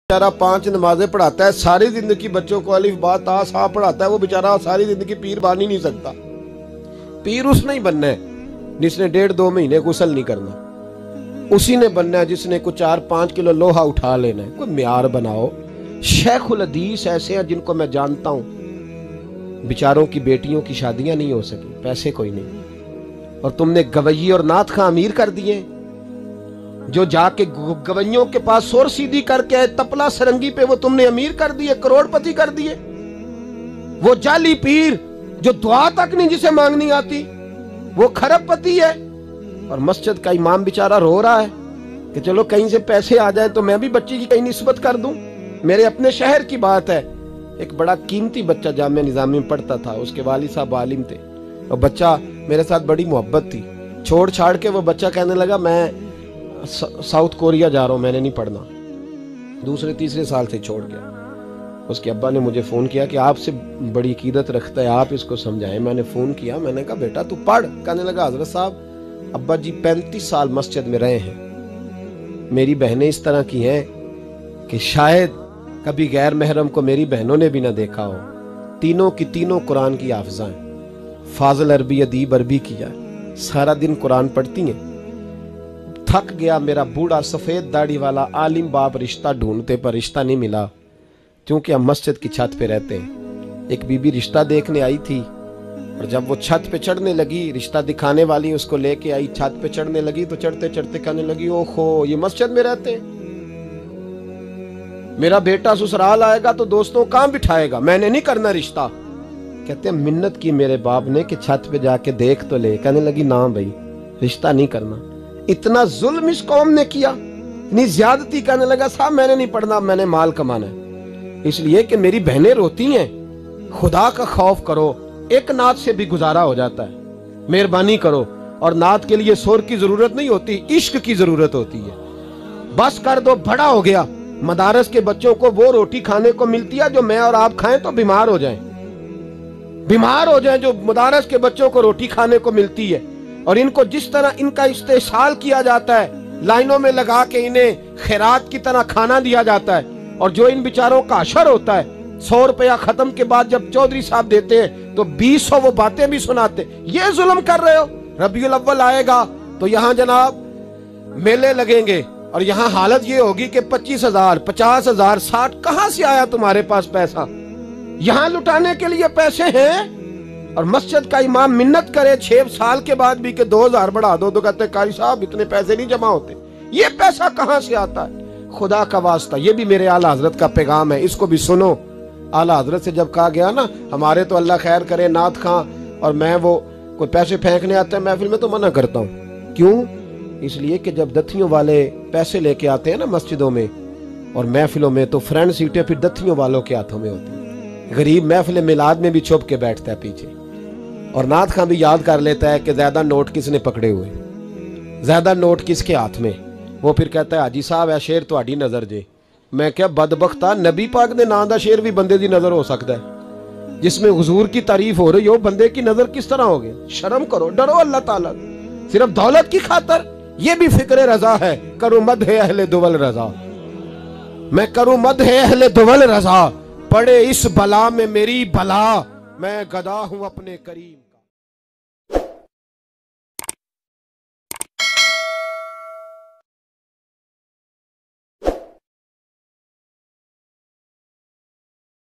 बेचारा 5 नमाजें पढ़ाता है, सारी जिंदगी बच्चों को अलिफ बा ता सा पढ़ाता है, वो बेचारा सारी जिंदगी पीर बन ही नहीं सकता। पीर उसने ही बनना है जिसने 1.5-2 महीने गुस्ल नहीं करना, उसी ने बनना है जिसने कुछ 4-5 किलो लोहा उठा लेना है। कोई म्यार बनाओ। शेखुल हदीस ऐसे हैं जिनको मैं जानता हूं, बेचारों की बेटियों की शादियां नहीं हो सकी, पैसे कोई नहीं, और तुमने गवैये और नाथ खां अमीर कर दिए। जो जाके गवैयों के पास सोर सीधी करके आए तपला सरंगी पे, वो तुमने अमीर कर दिए, करोड़पति कर दिए। वो जाली पीर जो दुआ तक नहीं जिसे मांगनी आती, वो खरबपति है। और मस्जिद का इमाम बेचारा रो रहा है कि चलो कहीं से पैसे आ जाए तो मैं भी बच्ची की कहीं निस्बत कर दूं। मेरे अपने शहर की बात है, एक बड़ा कीमती बच्चा जामिया निजामी में पढ़ता था, उसके वालिद साहब आलिम थे, और बच्चा मेरे साथ बड़ी मोहब्बत थी। छोड़ छाड़ के वो बच्चा कहने लगा मैं साउथ कोरिया जा रहा हूं, मैंने नहीं पढ़ना। 2-3 साल से छोड़ गया। उसके अब्बा ने मुझे फोन किया कि आपसे बड़ी अकीदत रखता है, आप इसको समझाएं। मैंने फोन किया, मैंने कहा बेटा तू पढ़। कहने लगा हजरत साहब अब्बा जी 35 साल मस्जिद में रहे हैं, मेरी बहनें इस तरह की हैं कि शायद कभी गैर महरम को मेरी बहनों ने भी ना देखा हो। तीनों की तीनों कुरान की हाफिज़ा हैं, फाजिल अरबी अदीब अरबी किया, सारा दिन कुरान पढ़ती हैं। थक गया मेरा बूढ़ा सफेद दाढ़ी वाला आलिम बाप रिश्ता ढूंढते पर रिश्ता नहीं मिला, क्योंकि हम मस्जिद की छत पे रहते हैं। एक बीबी रिश्ता देखने आई थी, और जब वो छत पे चढ़ने लगी, रिश्ता दिखाने वाली उसको लेके आई, छत पे चढ़ने लगी तो चढ़ते चढ़ते कहने लगी ओहो ये मस्जिद में रहते हैं, मेरा बेटा ससुराल आएगा तो दोस्तों कहां बिठाएगा, मैंने नहीं करना रिश्ता। कहते हैं मिन्नत की मेरे बाप ने कि छत पे जाके देख तो ले। कहने लगी ना भाई रिश्ता नहीं करना। इतना जुल्म इस कौम ने किया, इतनी ज्यादती। कहने लगा साहब मैंने नहीं पढ़ना, मैंने माल कमाना है, इसलिए कि मेरी बहनें रोती हैं। खुदा का खौफ करो, एक नात से भी गुजारा हो जाता है, मेहरबानी करो। और नात के लिए सोर की जरूरत नहीं होती, इश्क की जरूरत होती है। बस कर दो, बड़ा हो गया। मदारस के बच्चों को वो रोटी खाने को मिलती है जो मैं और आप खाएं तो बीमार हो जाएं, बीमार हो जाएं, जो मदारस के बच्चों को रोटी खाने को मिलती है। और इनको जिस तरह इनका इस्तेसाल किया जाता है, लाइनों में लगा के इन्हें खैरात की तरह खाना दिया जाता है, और जो इन बेचारों का अशर होता है 100 रुपया खत्म के बाद जब चौधरी साहब देते हैं तो 200 वो बातें भी सुनाते। ये जुल्म कर रहे हो। रबीउल अव्वल आएगा तो यहाँ जनाब मेले लगेंगे, और यहाँ हालत ये होगी कि 25,000, 50,000, 60 कहां से आया तुम्हारे पास पैसा? यहाँ लुटाने के लिए पैसे हैं। और मस्जिद का इमाम मिन्नत करे 6 साल के बाद भी कि 2,000 बढ़ा दो, तो कहते कारी साहब इतने पैसे नहीं जमा होते। ये पैसा कहां से आता है? खुदा का वास्ता, ये भी मेरे आला हजरत का पैगाम है, इसको भी सुनो। आला हजरत से जब कहा गया ना, हमारे तो अल्लाह खैर करे नाथ खां और मैं वो कोई पैसे फेंकने आते हैं महफिल में तो मना करता हूँ। क्यों? इसलिए कि जब दथियों वाले पैसे लेके आते हैं ना मस्जिदों में और महफिलों में, तो फ्रंट सीटें फिर दथियों वालों के हाथों में होती है। गरीब महफिल मिलाद में भी छुप के बैठता है पीछे, और नाथ खां भी याद कर लेता है कि ज्यादा नोट किसने पकड़े हुए, ज्यादा नोट किसके हाथ में। वो फिर कहता है हाजी साहब है शेर तुहाडी नजर जे। मैं क्या बदबख्ता, नबी पाक दे नाम दा शेर भी बंदे दी नजर हो सकता है, जिसमें हुजूर की तारीफ हो रही हो, बंदे की नजर किस तरह होगी? शर्म करो, डरो अल्लाह ताला। सिर्फ दौलत की खातर ये भी फिक्र रजा है, करूं मद है अहले दुवल रजा, मैं करूं मद है अहले दुवल रजा, पड़े इस बला में मेरी भला, मैं गदा हूं अपने करीम।